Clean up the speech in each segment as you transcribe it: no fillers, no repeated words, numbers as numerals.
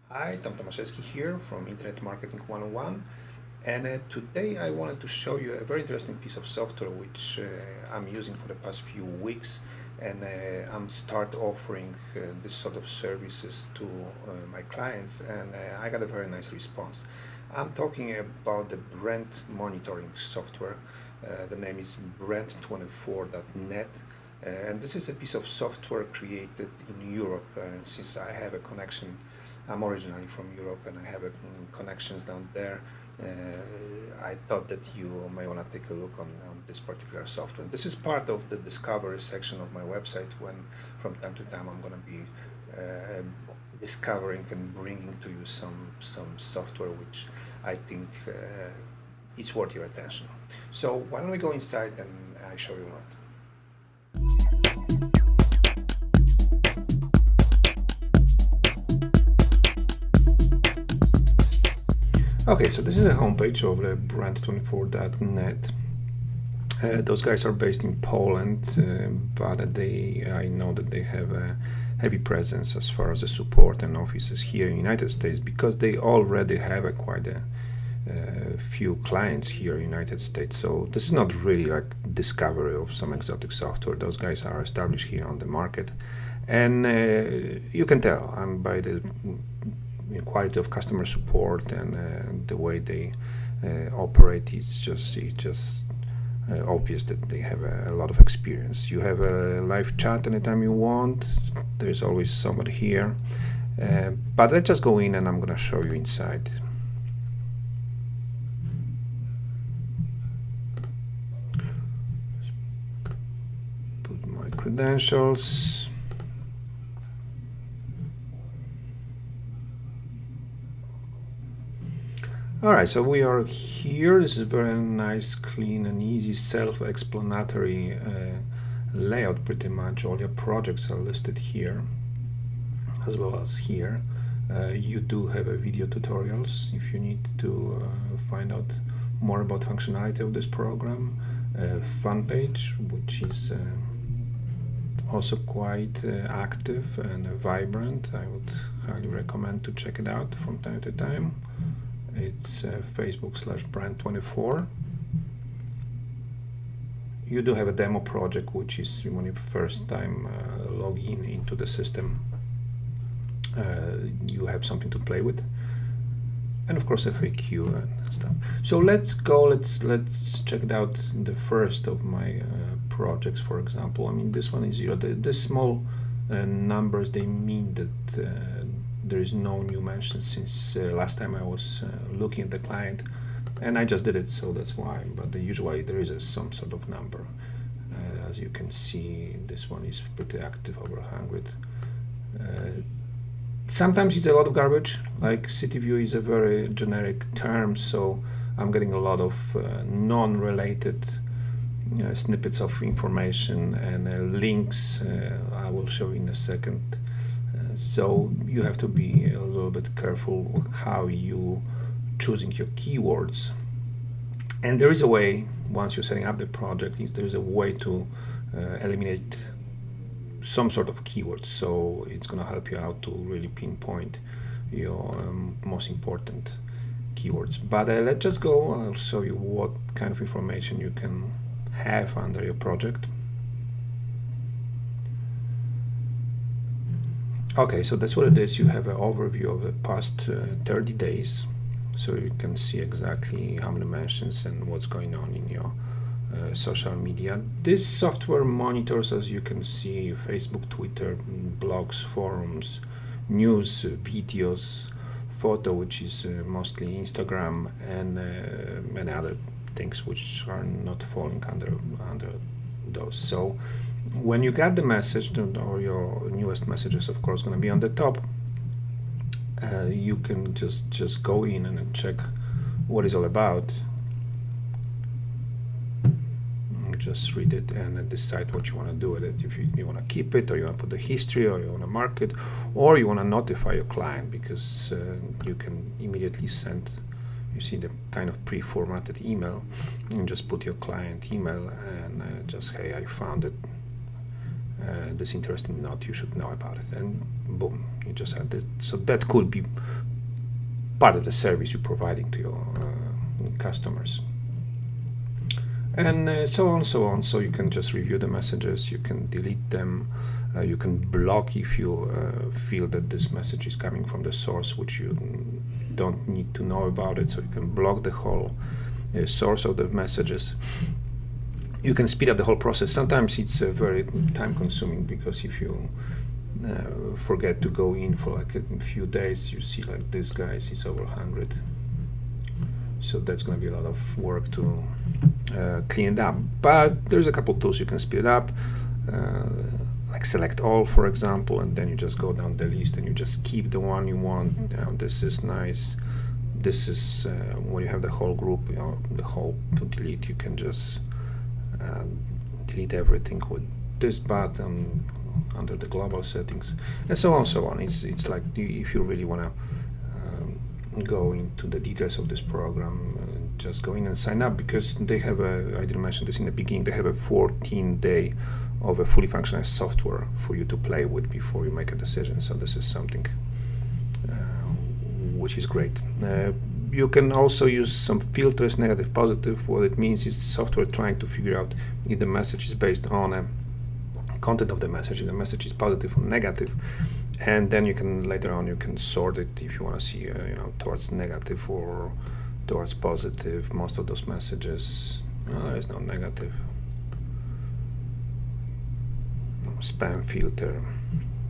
Hi, Tom Tomaszewski here from Internet Marketing 101, and today I wanted to show you a very interesting piece of software which I'm using for the past few weeks, and I'm start offering this sort of services to my clients, and I got a very nice response. I'm talking about the brand monitoring software. The name is brand24.net. And this is a piece of software created in Europe. Since I have a connection, I'm originally from Europe and I have connections down there. I thought that you may want to take a look on this particular software. This is part of the discovery section of my website when from time to time I'm going to be uh, discovering and bringing to you some software which I think is worth your attention. So why don't we go inside and I show you what. Okay, so this is a homepage of the brand24.net. Those guys are based in Poland, but I know that they have a heavy presence as far as the support and offices here in the United States, because they already have quite a few clients here in the United States. So this is not really like discovery of some exotic software. Those guys are established here on the market, and you can tell by the quality of customer support and the way they operate. It's just obvious that they have a lot of experience. You have a live chat anytime you want. There's always somebody here. But let's just go in and I'm gonna show you inside. Put my credentials. Alright, so we are here. This is a very nice, clean and easy, self-explanatory layout pretty much. All your projects are listed here as well as here. You do have a video tutorials if you need to find out more about functionality of this program. Fun page, which is also quite active and vibrant. I would highly recommend to check it out from time to time. It's Facebook/brand24. You do have a demo project, which is when you first time log in into the system. You have something to play with, and of course FAQ and stuff. So let's go. Let's check it out. The first of my projects, for example. I mean, this one is 0. The small numbers, they mean that there is no new mention since last time I was looking at the client, and I just did it, so that's why. But usually there is some sort of number. As you can see, this one is pretty active, over 100. Sometimes it's a lot of garbage, like city view is a very generic term, so I'm getting a lot of non-related snippets of information and links. I will show you in a second. So you have to be a little bit careful how you choosing your keywords. And there is a way, once you're setting up the project, there is a way to eliminate some sort of keywords. So it's going to help you out to really pinpoint your most important keywords. But let's just go. I'll show you what kind of information you can have under your project. Okay, so that's what it is. You have an overview of the past 30 days, so you can see exactly how many mentions and what's going on in your social media. This software monitors, as you can see, Facebook, Twitter, blogs, forums, news, videos, photo, which is mostly Instagram, and many other things which are not falling under those. So when you get the message, or your newest messages, of course, going to be on the top, you can just go in and check what it's all about. Just read it and decide what you want to do with it. If you want to keep it, or you want to put the history, or you want to mark it, or you want to notify your client, because you can immediately send, you see the kind of pre-formatted email, and just put your client email and just, hey, I found it, this interesting note, you should know about it, and boom, you just have this. So that could be part of the service you're providing to your customers, and so on, so on. So you can just review the messages, you can delete them, you can block if you feel that this message is coming from the source which you don't need to know about it. So you can block the whole source of the messages. You can speed up the whole process. Sometimes it's very time consuming, because if you forget to go in for like a few days, you see like this guy's is over 100. So that's going to be a lot of work to clean it up. But there's a couple tools you can speed it up, like select all, for example, and then you just go down the list and you just keep the one you want. You know, this is nice. This is when you have the whole group, you know, the whole to delete. You can just delete everything with this button under the global settings, and so on, so on. It's like if you really want to go into the details of this program, just go in and sign up, because they have I didn't mention this in the beginning, they have a 14-day of a fully functional software for you to play with before you make a decision. So this is something which is great. You can also use some filters, negative, positive. What it means is the software trying to figure out if the message is based on a content of the message, if the message is positive or negative, and then you can later on you can sort it if you want to see you know, towards negative or towards positive. Most of those messages, there is no negative. Spam filter,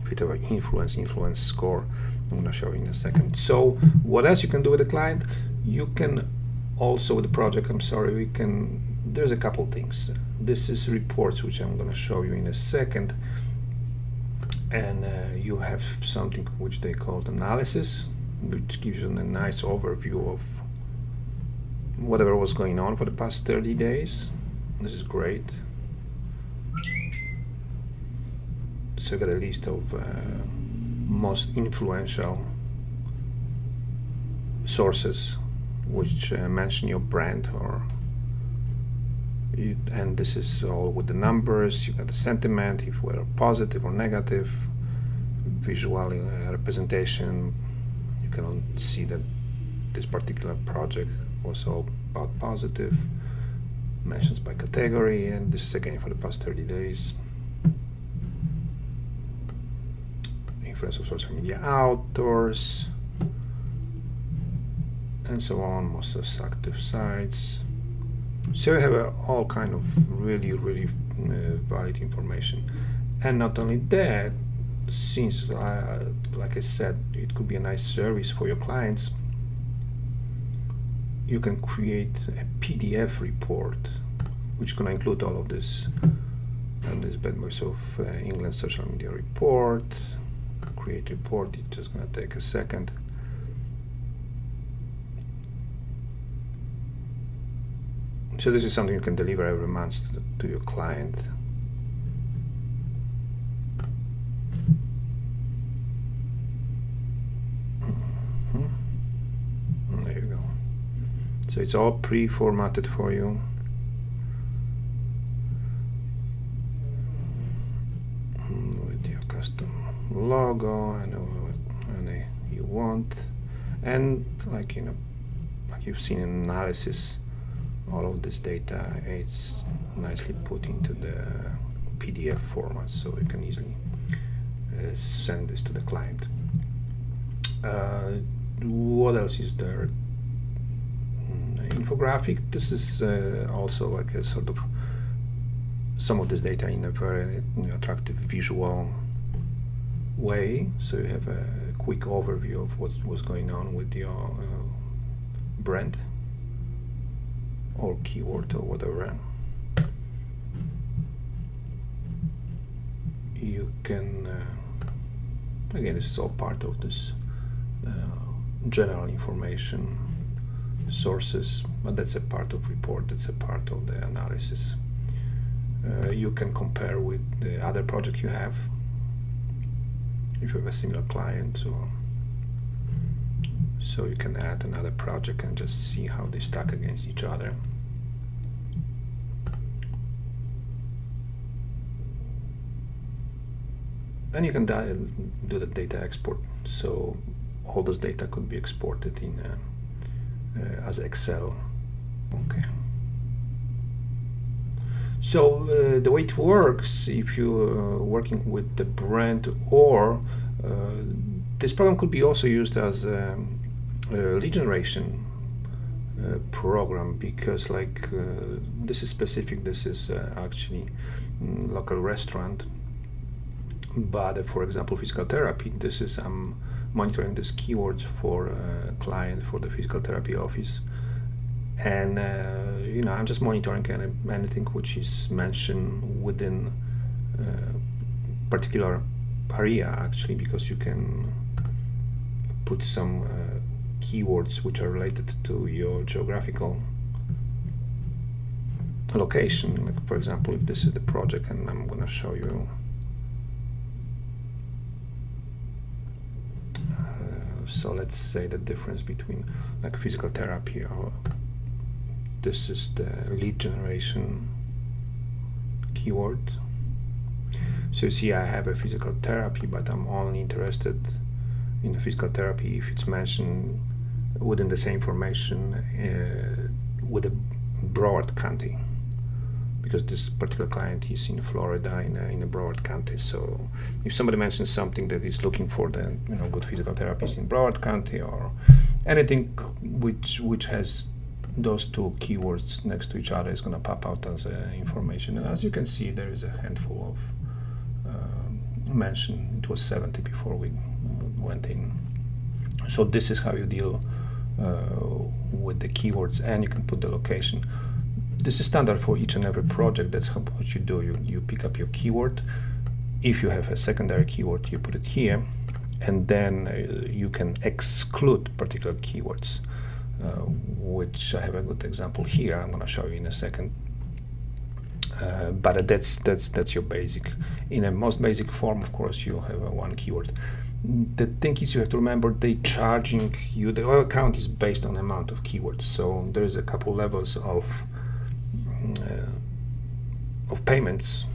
filter by influence score. I'm going to show you in a second. So what else you can do with the client? You can also, with the project, there's a couple things. This is reports, which I'm going to show you in a second. And you have something which they call analysis, which gives you a nice overview of whatever was going on for the past 30 days. This is great. So you got a list of most influential sources which mention your brand, and this is all with the numbers. You got the sentiment, if we're positive or negative, visual representation. You can see that this particular project was all about positive, mentions by category, and this is again for the past 30 days. Influence of social media outdoors, and so on. Most of the active sites. So you have all kind of really valid information. And not only that, since like I said, it could be a nice service for your clients, you can create a PDF report which can include all of this. And this Bad Boys of England social media report. Create report, it's just going to take a second. So this is something you can deliver every month to your client. There you go. So it's all pre-formatted for you. With your custom logo and any you want, and like like you've seen in analysis, all of this data, it's nicely put into the PDF format, so you can easily send this to the client. What else is there? Infographic. This is also like a sort of some of this data in a very attractive visual way, so you have a quick overview of what was going on with your brand or keyword or whatever. You can again, this is all part of this general information sources, but that's a part of report, that's a part of the analysis. You can compare with the other project you have if you have a similar client, so you can add another project and just see how they stack against each other. and you can do the data export. So all this data could be exported in as Excel. Okay. So the way it works, if you're working with the brand, or this program could be also used as a lead generation program, because like this is specific. This is actually local restaurant, but for example, physical therapy. This is I'm monitoring these keywords for a client for the physical therapy office, and you know, I'm just monitoring anything which is mentioned within particular area, actually, because you can put some keywords which are related to your geographical location. Like for example, if this is the project, and I'm going to show you so let's say the difference between like physical therapy, or this is the lead generation keyword. So you see I have a physical therapy, but I'm only interested in the physical therapy if it's mentioned within the same information with a Broward County, because this particular client is in Florida, in a Broward County. So if somebody mentions something that is looking for the good physical therapists in Broward County, or anything which has those two keywords next to each other, is going to pop out as information. And as you can see, there is a handful of mention. It was 70 before we went in. So this is how you deal with the keywords, and you can put the location. This is standard for each and every project. That's what you do. You pick up your keyword. If you have a secondary keyword, you put it here, and then you can exclude particular keywords, which I have a good example here. I'm going to show you in a second. But that's your basic. In a most basic form, of course, you have one keyword. The thing is, you have to remember they charging you. The account is based on the amount of keywords. So there is a couple levels of payments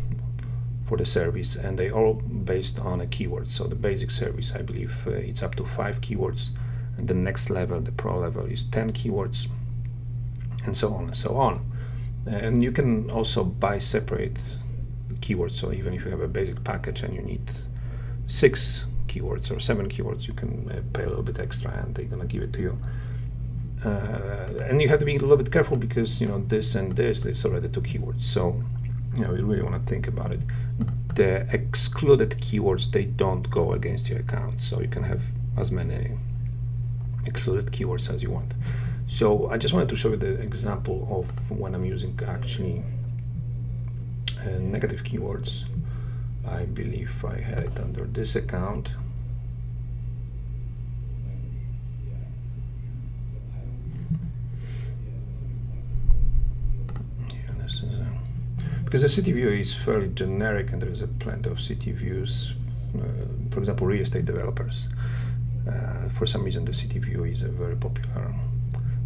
for the service, and they all based on a keyword. So the basic service, I believe, it's up to 5 keywords, and the next level, the pro level, is 10 keywords, and so on and so on. And you can also buy separate keywords. So even if you have a basic package and you need 6 keywords or 7 keywords, you can pay a little bit extra, and they're gonna give it to you. And you have to be a little bit careful, because this and this is already 2 keywords. So you really want to think about it. The excluded keywords, they don't go against your account, so you can have as many excluded keywords as you want. So I just wanted to show you the example of when I'm using actually negative keywords. I believe I had it under this account. Because the city view is fairly generic, and there is plenty of city views. For example, real estate developers. For some reason, the city view is a very popular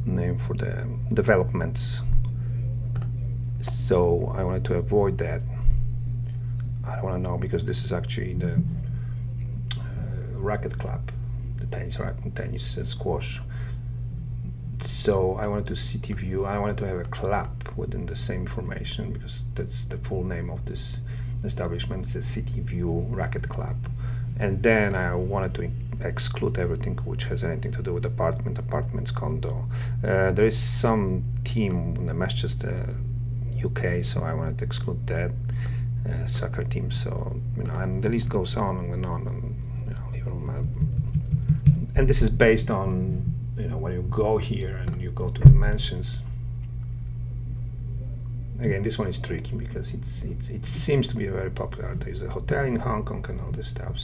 name for the developments. So I wanted to avoid that. I don't want to know, because this is actually the racket club, the tennis racket, tennis squash. So I wanted to city view. I wanted to have a club within the same information, because that's the full name of this establishment. It's the City View Racket Club. And then I wanted to exclude everything which has anything to do with apartments, condo. There is some team in Manchester, UK, so I wanted to exclude that soccer team. So and the list goes on and on, and and this is based on when you go here and you go to dimensions. Again, this one is tricky, because it seems to be very popular. There's a hotel in Hong Kong and all this stuff.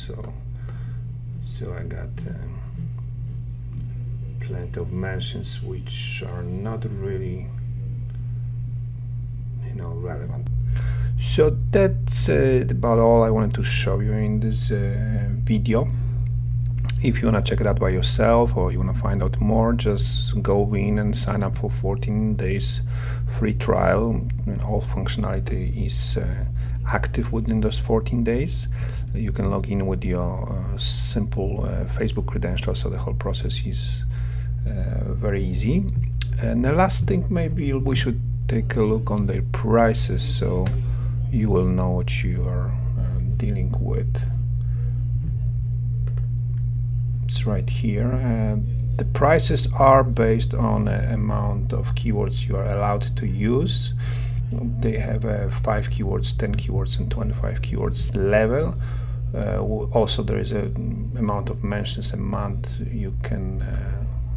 So I got plenty of mentions which are not really relevant. So that's about all I wanted to show you in this video. If you want to check it out by yourself, or you want to find out more, just go in and sign up for 14 days free trial. All functionality is active within those 14 days. You can log in with your simple Facebook credentials, so the whole process is very easy. And the last thing, maybe we should take a look on their prices, so you will know what you are dealing with. It's right here. The prices are based on the amount of keywords you are allowed to use. They have a 5 keywords, 10 keywords, and 25 keywords level. Also, there is an amount of mentions a month you can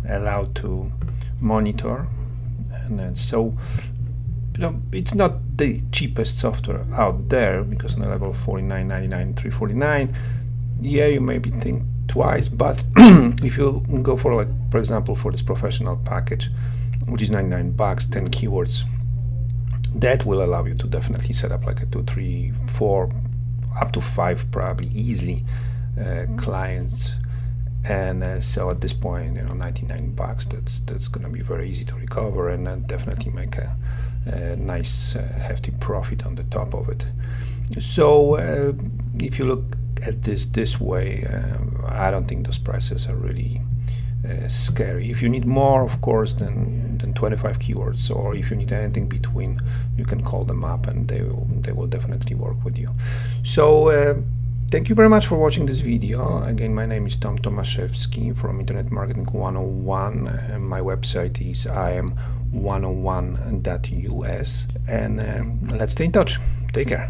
allow to monitor, and so it's not the cheapest software out there, because on a level of $49.99, $349, yeah, you maybe think twice. But if you go for, like, for example, for this professional package, which is $99, 10 keywords, that will allow you to definitely set up like a 2, 3, 4, up to 5 probably easily clients. And so at this point, $99, that's gonna be very easy to recover, and then definitely make a nice hefty profit on the top of it. So if you look at this way, I don't think those prices are really scary. If you need more, of course, than 25 keywords, or if you need anything between, you can call them up and they will definitely work with you. So thank you very much for watching this video. Again, my name is Tom Tomaszewski from Internet Marketing 101. My website is im101.us, and let's stay in touch. Take care.